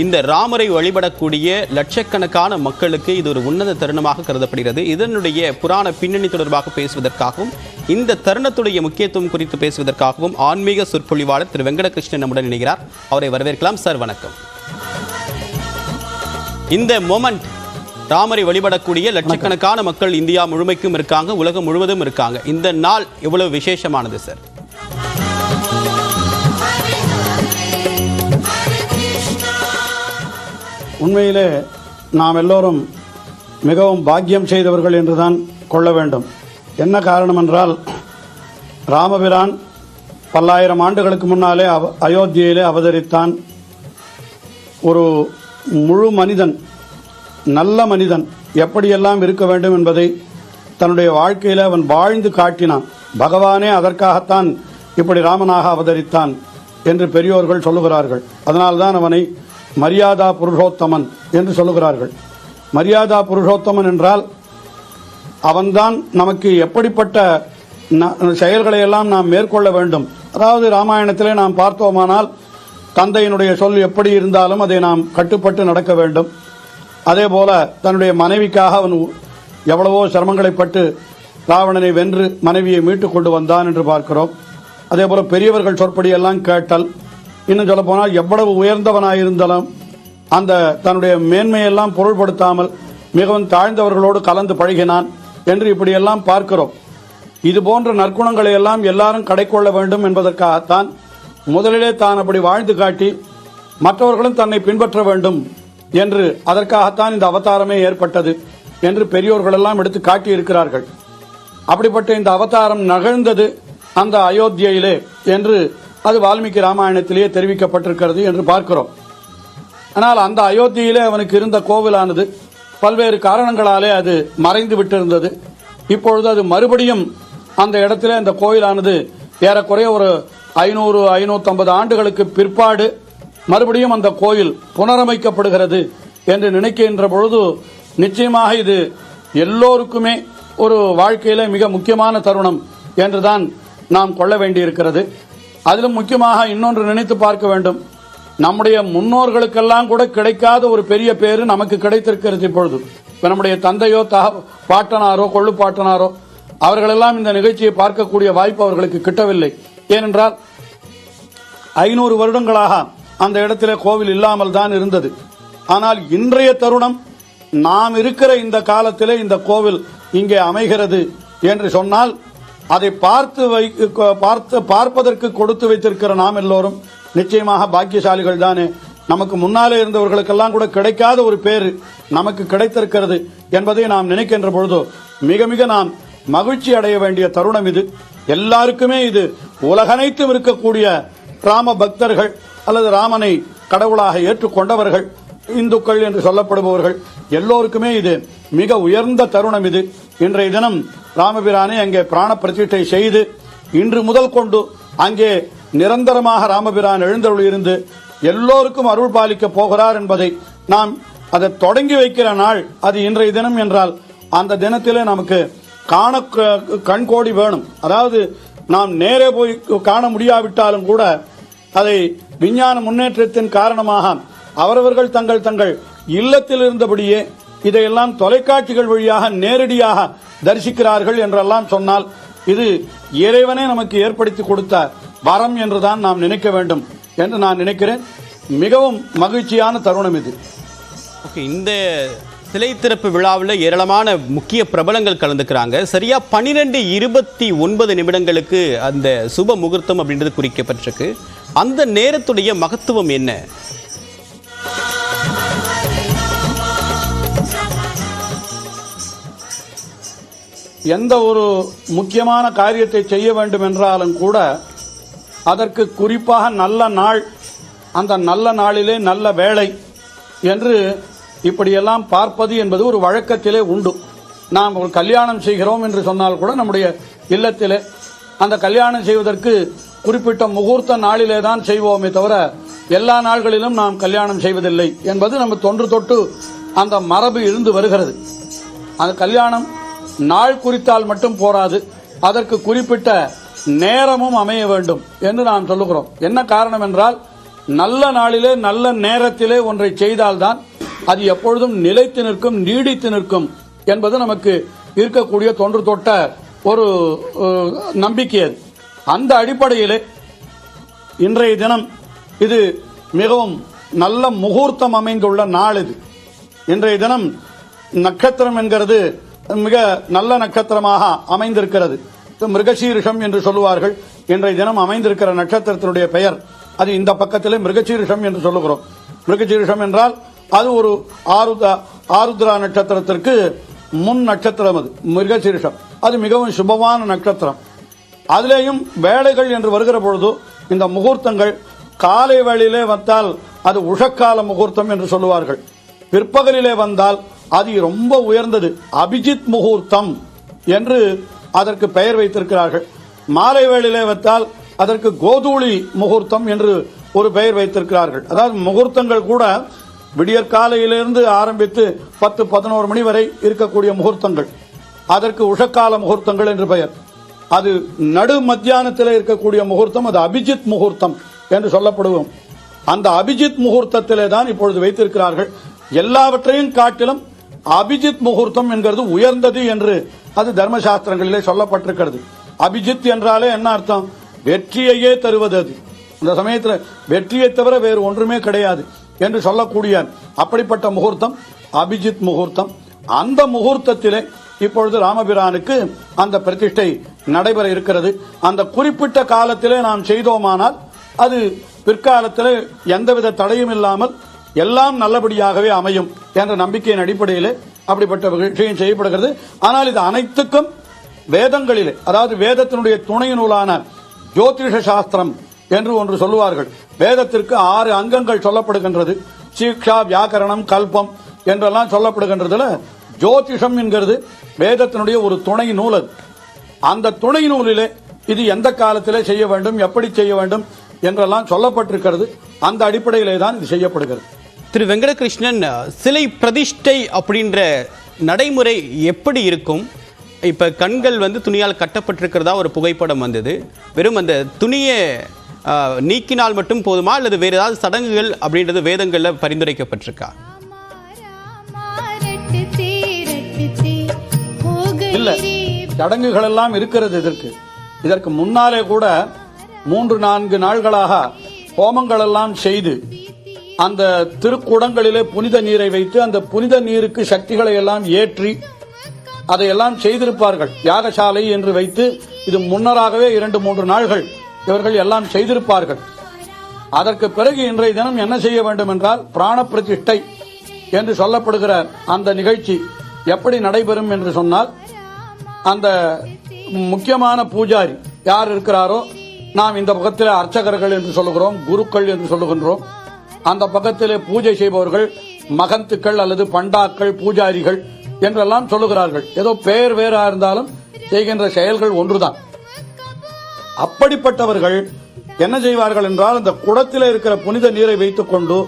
இந்த ராமரை வழிபடக்கூடிய லட்சக்கணக்கான மக்களுக்கு இது ஒரு உன்னத தருணமாக கருதப்படுகிறது. இதனுடைய புராண பின்னணி தொடர்பாக பேசுவதற்காகவும் இந்த தருணத்துடைய முக்கியத்துவம் குறித்து பேசுவதற்காகவும் ஆன்மீக சொற்பொழிவாளர் திரு வெங்கடகிருஷ்ணன் நம்முடன் இணைகிறார். அவரை வரவேற்கலாம். சார் வணக்கம். இந்த மொமெண்ட், ராமரை வழிபடக்கூடிய லட்சக்கணக்கான மக்கள் இந்தியா முழுமைக்கும் இருக்காங்க, உலகம் முழுவதும் இருக்காங்க. இந்த நாள் எவ்வளவு விசேஷமானது சார்? உண்மையிலே நாம் எல்லோரும் மிகவும் பாக்கியம் செய்தவர்கள் என்றுதான் கொள்ள வேண்டும். என்ன காரணம் என்றால், ராமபிரான் பல்லாயிரம் ஆண்டுகளுக்கு முன்னாலே அயோத்தியிலே அவதரித்தான். ஒரு முழு மனிதன், நல்ல மனிதன் எப்படியெல்லாம் இருக்க வேண்டும் என்பதை தன்னுடைய வாழ்க்கையில் அவன் வாழ்ந்து காட்டினான். பகவானே அதற்காகத்தான் இப்படி ராமனாக அவதரித்தான் என்று பெரியோர்கள் சொல்லுகிறார்கள். அதனால்தான் அவனை மரியாதா புருஷோத்தமன் என்று சொல்லுகிறார்கள். மரியாதா புருஷோத்தமன் என்றால் அவன்தான் நமக்கு எப்படிப்பட்ட செயல்களை எல்லாம் நாம் மேற்கொள்ள வேண்டும். அதாவது ராமாயணத்திலே நாம் பார்த்தோமானால் தந்தையினுடைய சொல் எப்படி இருந்தாலும் அதை நாம் கட்டுப்பட்டு நடக்க வேண்டும். அதே போல தன்னுடைய மனைவிக்காக அவன் எவ்வளவோ சிரமங்களைப்பட்டு ராவணனை வென்று மனைவியை மீட்டுக் கொண்டு வந்தான் என்று பார்க்கிறோம். அதே போல பெரியவர்கள் சொற்படியெல்லாம் கேட்டல், இன்னும் சொல்ல போனால் எவ்வளவு உயர்ந்தவனாயிருந்தாலும் அந்த தன்னுடைய மேன்மையெல்லாம் பொருள்படுத்தாமல் மிகவும் தாழ்ந்தவர்களோடு கலந்து பழகினான் என்று இப்படியெல்லாம் பார்க்கிறோம். இது போன்ற நற்குணங்களை எல்லாம் எல்லாரும் கடைக்கொள்ள வேண்டும் என்பதற்காகத்தான் முதலிலே தான் அப்படி வாழ்ந்து காட்டி மற்றவர்களும் தன்னை பின்பற்ற வேண்டும் என்று அதற்காகத்தான் இந்த அவதாரமே ஏற்பட்டது என்று பெரியோர்கள் எல்லாம் எடுத்து காட்டியிருக்கிறார்கள். அப்படிப்பட்ட இந்த அவதாரம் நகழ்ந்தது அந்த அயோத்தியிலே என்று அது வால்மீகி ராமாயணத்திலேயே தெரிவிக்கப்பட்டிருக்கிறது என்று பார்க்கிறோம். ஆனால் அந்த அயோத்தியிலே அவனுக்கு இருந்த கோவிலானது பல்வேறு காரணங்களாலே அது மறைந்து விட்டிருந்தது. இப்பொழுது அது மறுபடியும் அந்த இடத்திலே அந்த கோயிலானது ஏறக்குறைய ஒரு 500-550 ஆண்டுகளுக்கு பிற்பாடு மறுபடியும் அந்த கோயில் புனரமைக்கப்படுகிறது என்று நினைக்கின்ற பொழுது நிச்சயமாக இது எல்லோருக்குமே ஒரு வாழ்க்கையில மிக முக்கியமான தருணம் என்றுதான் நாம் கொள்ள வேண்டியிருக்கிறது. அதிலும் முக்கியமாக இன்னொன்று நினைத்து பார்க்க வேண்டும். நம்முடைய முன்னோர்களுக்கெல்லாம் கூட கிடைக்காத ஒரு பெரிய பேரு நமக்கு கிடைத்திருக்கிறது. இப்பொழுது நம்முடைய தந்தையோ பாட்டனாரோ கொள்ளு பாட்டனாரோ அவர்களெல்லாம் இந்த நிகழ்ச்சியை பார்க்கக்கூடிய வாய்ப்பு அவர்களுக்கு கிட்டவில்லை. ஏனென்றால் 500 வருடங்களாக அந்த இடத்திலே கோவில் இல்லாமல் தான் இருந்தது. ஆனால் இன்றைய தருணம் நாம் இருக்கிற இந்த காலத்திலே இந்த கோவில் இங்கே அமைகிறது என்று சொன்னால் அதை பார்ப்பதற்கு கொடுத்து வைத்திருக்கிற நாம் எல்லோரும் நிச்சயமாக பாக்கியசாலிகள் தானே. நமக்கு முன்னாலே இருந்தவர்களுக்கெல்லாம் கூட கிடைக்காத ஒரு பேரு நமக்கு கிடைத்திருக்கிறது என்பதை நாம் நினைக்கின்ற பொழுது மிக மிக நாம் மகிழ்ச்சி அடைய வேண்டிய தருணம் இது. எல்லாருக்குமே இது உலகனைத்தும் இருக்கக்கூடிய ராம பக்தர்கள் அல்லது ராமனை கடவுளாக ஏற்றுக்கொண்டவர்கள், இந்துக்கள் என்று சொல்லப்படுபவர்கள் எல்லோருக்குமே இது மிக உயர்ந்த தருணம். இது இன்றைய தினம் ராமபிரானை அங்கே பிராண பிரதிஷ்டை செய்து இன்று முதல் கொண்டு அங்கே நிரந்தரமாக ராமபிரான் எழுந்தருள் இருந்து எல்லோருக்கும் அருள் பாலிக்க போகிறார் என்பதை நாம் அதை தொடங்கி வைக்கிற நாள் அது இன்றைய தினம் என்றால் அந்த தினத்திலே நமக்கு காண கண்கோடி வேணும். அதாவது நாம் நேரே போய் காண முடியாவிட்டாலும் கூட அதை விஞ்ஞான முன்னேற்றத்தின் காரணமாக அவரவர்கள் தங்கள் இல்லத்தில் இருந்தபடியே இதையெல்லாம் தொலைக்காட்சிகள் வழியாக நேரடியாக தரிசிக்கிறார்கள் என்றெல்லாம் சொன்னால் இது இறைவனே நமக்கு ஏற்படுத்தி கொடுத்த வரம் என்றுதான் நாம் நினைக்க வேண்டும் என்று நான் நினைக்கிறேன். மிகவும் மகிழ்ச்சியான தருணம் இது. இந்த சிலை திறப்பு விழாவில் ஏராளமான முக்கிய பிரபலங்கள் கலந்துக்கிறாங்க. சரியா 12:29 நிமிடங்களுக்கு அந்த சுப முகூர்த்தம் அப்படின்றது குறிக்கப்பட்டிருக்கு. அந்த நேரத்துடைய மகத்துவம் என்ன? எந்த ஒரு முக்கியமான காரியத்தை செய்ய வேண்டும் என்றாலும் கூட அதற்கு குறிப்பாக நல்ல நாள், அந்த நல்ல நாளிலே நல்ல வேளை என்று இப்படியெல்லாம் பார்ப்பது என்பது ஒரு வழக்கத்திலே உண்டு. நாம் ஒரு கல்யாணம் செய்கிறோம் என்று சொன்னால் கூட நம்முடைய இல்லத்திலே அந்த கல்யாணம் செய்வதற்கு குறிப்பிட்ட முகூர்த்த நாளிலே தான் செய்வோமே தவிர எல்லா நாள்களிலும் நாம் கல்யாணம் செய்வதில்லை என்பது நம்ம தொன்று தொட்டு அந்த மரபு இருந்து வருகிறது. அந்த கல்யாணம் நாள் குறித்தால் மட்டும் போராது, அதற்கு குறிப்பிட்ட நேரமும் அமைய வேண்டும் என்று நாம் சொல்லுகிறோம். என்ன காரணம் என்றால் நல்ல நாளிலே நல்ல நேரத்திலே ஒன்றை செய்தால்தான் அது எப்பொழுதும் நிலைத்து நிற்கும், நீடித்து நிற்கும் என்பது நமக்கு இருக்கக்கூடிய தொன்று தொட்ட ஒரு நம்பிக்கை. அது அந்த அடிப்படையிலே இன்றைய தினம் இது மிகவும் நல்ல முகூர்த்தம் அமைந்துள்ள நாள். இது இன்றைய தினம் நட்சத்திரம் என்கிறது மிக நல்ல நட்சத்திரமாக அமைந்திருக்கிறது. மிருகசீரிஷம் என்று சொல்லுவார்கள். இன்றைய தினம் அமைந்திருக்கிற நட்சத்திரத்தினுடைய பெயர் அது இந்த பக்கத்திலே மிருகசீரிஷம் என்று சொல்லுகிறோம். மிருகசீரிஷம் என்றால் அது ஒரு ஆருத்ரா நட்சத்திரத்திற்கு முன் நட்சத்திரம். அது மிருகசீரிஷம், அது மிகவும் சுபமான நட்சத்திரம். அதிலேயும் வேளைகள் என்று வருகிற பொழுது இந்த முகூர்த்தங்கள் காலை வேளையிலே வந்தால் அது உஷக்கால முகூர்த்தம் என்று சொல்லுவார்கள். பிற்பகலிலே வந்தால் அது ரொம்ப உயர்ந்தது, அபிஜித் முகூர்த்தம் என்று அதற்கு பெயர் வைத்திருக்கிறார்கள். மாலை வேளையிலே வந்தால் அதற்கு கோதூளி முகூர்த்தம் என்று ஒரு பெயர் வைத்திருக்கிறார்கள். அதாவது முகூர்த்தங்கள் கூட விடியற்காலையிலிருந்து ஆரம்பித்து 10-11 மணி வரை இருக்கக்கூடிய முகூர்த்தங்கள், அதற்கு உஷக்கால முகூர்த்தங்கள் என்று பெயர். அது நடு மத்தியானத்தில் இருக்கக்கூடிய முகூர்த்தம் அது அபிஜித் முகூர்த்தம் என்று சொல்லப்படுவோம். அந்த அபிஜித் முகூர்த்தத்திலே தான் இப்பொழுது வைத்திருக்கிறார்கள். எல்லாவற்றையும் காட்டிலும் அபிஜித் முகூர்த்தம் என்கிறது உயர்ந்தது என்று அது தர்மசாஸ்திரங்களிலே சொல்லப்பட்டிருக்கிறது. அபிஜித் என்றாலே என்ன அர்த்தம்? வெற்றியையே தருவது. அது அந்த சமயத்தில் வெற்றியை தவிர வேறு ஒன்றுமே கிடையாது என்று சொல்லக்கூடிய அப்படிப்பட்ட முகூர்த்தம் அபிஜித் முகூர்த்தம். அந்த முகூர்த்தத்திலே இப்பொழுது ராமபிரானுக்கு அந்த பிரதிஷ்டை நடைபெற இருக்கிறது. அந்த குறிப்பிட்ட காலத்திலே நாம் செய்தோமானால் அது பிற்காலத்தில் எந்தவித தடையும் இல்லாமல் எல்லாம் நல்லபடியாகவே அமையும் என்ற நம்பிக்கையின் அடிப்படையில் அப்படிப்பட்ட விஷயம் செய்யப்படுகிறது. ஆனால் இது அனைத்துக்கும் வேதங்களிலே, அதாவது வேதத்தினுடைய துணை நூலான ஜோதிஷ சாஸ்திரம் என்று ஒன்று சொல்லுவார்கள். வேதத்திற்கு 6 அங்கங்கள் சொல்லப்படுகின்றது. சீக்ஷா, வியாக்கரணம், கல்பம் என்றெல்லாம் சொல்லப்படுகின்றதுல ஜோதிஷம் என்கிறது வேதத்தினுடைய ஒரு துணை நூல். அந்த துணை நூலிலே இது எந்த காலத்திலே செய்ய வேண்டும், எப்படி செய்ய வேண்டும் என்றெல்லாம் சொல்லப்பட்டிருக்கிறது. அந்த அடிப்படையிலே தான் இது செய்யப்படுகிறது. திரு வெங்கடகிருஷ்ணன், சிலை பிரதிஷ்டை அப்படின்ற நடைமுறை எப்படி இருக்கும்? இப்ப கண்கள் துணியால் கட்டப்பட்டிருக்கிறதா ஒரு புகைப்படம் வந்தது. வெறும் அந்த துணியை நீக்கினால் மட்டும் போதுமா, அல்லது வேற ஏதாவது சடங்குகள் அப்படின்றது வேதங்கள்ல பரிந்துரைக்கப்பட்டிருக்கா? இல்ல, சடங்குகள் எல்லாம் இருக்கிறது. இதற்கு முன்னாலே கூட 3-4 நாள்களாக ஹோமங்கள் எல்லாம் செய்து அந்த திருக்குடங்களிலே புனித நீரை வைத்து அந்த புனித நீருக்கு சக்திகளை எல்லாம் ஏற்றி அதையெல்லாம் செய்திருப்பார்கள். யாகசாலை என்று வைத்து இது முன்னராகவே 2-3 நாள்கள் இவர்கள் எல்லாம் செய்திருப்பார்கள். அதற்கு பிறகு இன்றைய தினம் என்ன செய்ய வேண்டும் என்றால் பிராண பிரதிஷ்டை என்று சொல்லப்படுகிற அந்த நிகழ்ச்சி எப்படி நடைபெறும் என்று சொன்னால், அந்த முக்கியமான பூஜாரி யார் இருக்கிறாரோ, நாம் இந்த பக்கத்தில் அர்ச்சகர்கள் என்று சொல்லுகிறோம், குருக்கள் என்று சொல்லுகின்றோம். அந்த பக்கத்திலே பூஜை செய்பவர்கள் மகந்துக்கள் அல்லது பண்டாக்கள், பூஜாரிகள் என்றெல்லாம் சொல்லுகிறார்கள். ஏதோ பெயர் வேறா இருந்தாலும் செய்கின்ற செயல்கள் ஒன்றுதான். அப்படிப்பட்டவர்கள் என்ன செய்வார்கள் என்றால், அந்த குடத்தில் இருக்கிற புனித நீரை வைத்துக் கொண்டு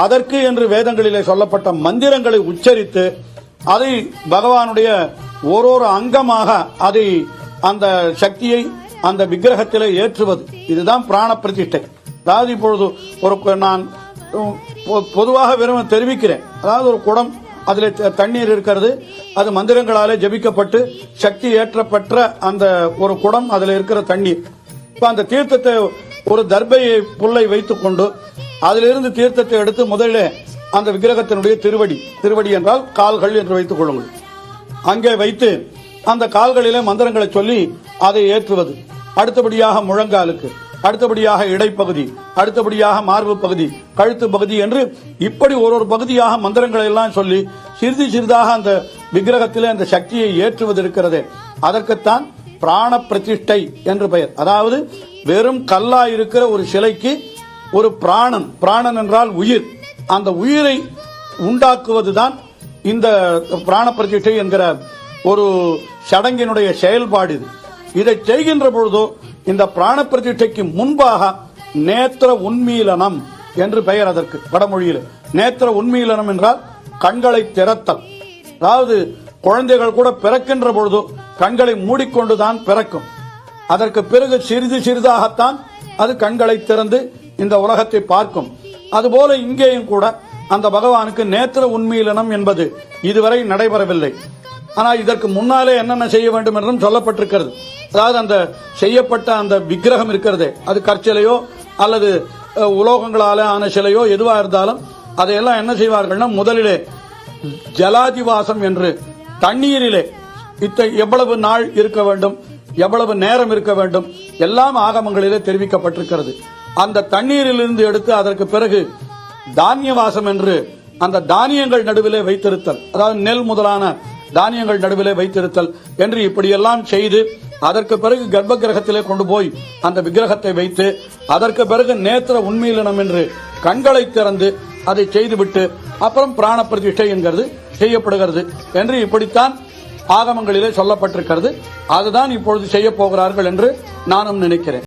அதற்கு என்று வேதங்களிலே சொல்லப்பட்ட மந்திரங்களை உச்சரித்து அதை பகவானுடைய ஒரு அங்கமாக அதை அந்த சக்தியை அந்த விக்கிரகத்திலே ஏற்றுவது. இதுதான் பிராண பிரதிஷ்டை. அதாவது இப்பொழுது நான் பொதுவாக வெறும் தெரிவிக்கிறேன். அதாவது ஒரு குடம், அதில் தண்ணீர் இருக்கிறது, அது மந்திரங்களாலே ஜபிக்கப்பட்டு சக்தி ஏற்றப்பட்ட அந்த ஒரு குடம், அதில் இருக்கிற தண்ணீர். இப்ப அந்த தீர்த்தத்தை ஒரு தர்பையை புல்லை வைத்துக் கொண்டு அதிலிருந்து தீர்த்தத்தை எடுத்து முதலிலே அந்த விக்கிரகத்தினுடைய திருவடி என்றால் கால்கள் என்று வைத்துக் கொள்ளுங்கள், அங்கே வைத்து அந்த கால்களிலே மந்திரங்களை சொல்லி அதை ஏற்றுவது. அடுத்தபடியாக முழங்காலுக்கு, அடுத்தபடியாக இடைப்பகுதி, அடுத்தபடியாக மார்பு பகுதி, கழுத்து பகுதி என்று இப்படி ஒரு பகுதியாக மந்திரங்களை எல்லாம் சொல்லி சிறிது சிறிதாக அந்த விக்கிரகத்திலே அந்த சக்தியை ஏற்றுவது இருக்கிறது. அதற்குத்தான் பிராண பிரதிஷ்டை என்று பெயர். அதாவது வெறும் கல்லா இருக்கிற ஒரு சிலைக்கு ஒரு பிராணன், பிராணன் என்றால் உயிர், அந்த உயிரை உண்டாக்குவதுதான் இந்த பிராண பிரதிஷ்டை என்கிற ஒரு சடங்கினுடைய செயல்பாடு. இதை செய்கின்ற பொழுதோ இந்த பிராண பிரதிஷ்டைக்கு முன்பாக நேத்திர உன்மீலனம் என்று பெயர். அதற்கு வடமொழியில் நேத்திர உன்மீலனம் என்றால் கண்களை திறத்தல். அதாவது குழந்தைகள் கூட பிறக்கின்ற பொழுது கண்களை மூடிக்கொண்டுதான் பிறக்கும். அதற்கு பிறகு சிறிது சிறிதாகத்தான் அது கண்களை திறந்து இந்த உலகத்தை பார்க்கும். அதுபோல இங்கேயும் கூட அந்த பகவானுக்கு நேத்திர உண்மீலனம் என்பது இதுவரை நடைபெறவில்லை. ஆனால் இதற்கு முன்னாலே என்னென்ன செய்ய வேண்டும் என்றும் சொல்லப்பட்டிருக்கிறது. அதாவது அந்த செய்யப்பட்ட அந்த விக்கிரகம் இருக்கிறதே, அது கற்சிலையோ அல்லது உலோகங்களால ஆன சிலையோ எதுவா இருந்தாலும் அதையெல்லாம் என்ன செய்வார்கள்னா, முதலிலே ஜலாதிவாசம் என்று தண்ணீரிலே எவ்வளவு நாள் இருக்க வேண்டும், எவ்வளவு நேரம் இருக்க வேண்டும், எல்லாம் ஆகமங்களிலே தெரிவிக்கப்பட்டிருக்கிறது. அந்த தண்ணீரிலிருந்து எடுத்து அதற்கு பிறகு தானியவாசம் என்று அந்த தானியங்கள் நடுவிலே வைத்திருத்தல், அதாவது நெல் முதலான தானியங்கள் நடுவிலே வைத்திருத்தல் என்று இப்படியெல்லாம் செய்து அதற்கு பிறகு கர்ப்ப கிரகத்திலே கொண்டு போய் அந்த விக்கிரகத்தை வைத்து அதற்கு பிறகு நேத்திர உண்மீலனம் என்று கண்களை திறந்து அதை செய்துவிட்டு அப்புறம் பிராண பிரதிஷ்டை என்கிறது செய்யப்படுகிறது என்று இப்படித்தான் ஆகமங்களிலே சொல்லப்பட்டிருக்கிறது. அதுதான் இப்பொழுது செய்ய போகிறார்கள் என்று நானும் நினைக்கிறேன்.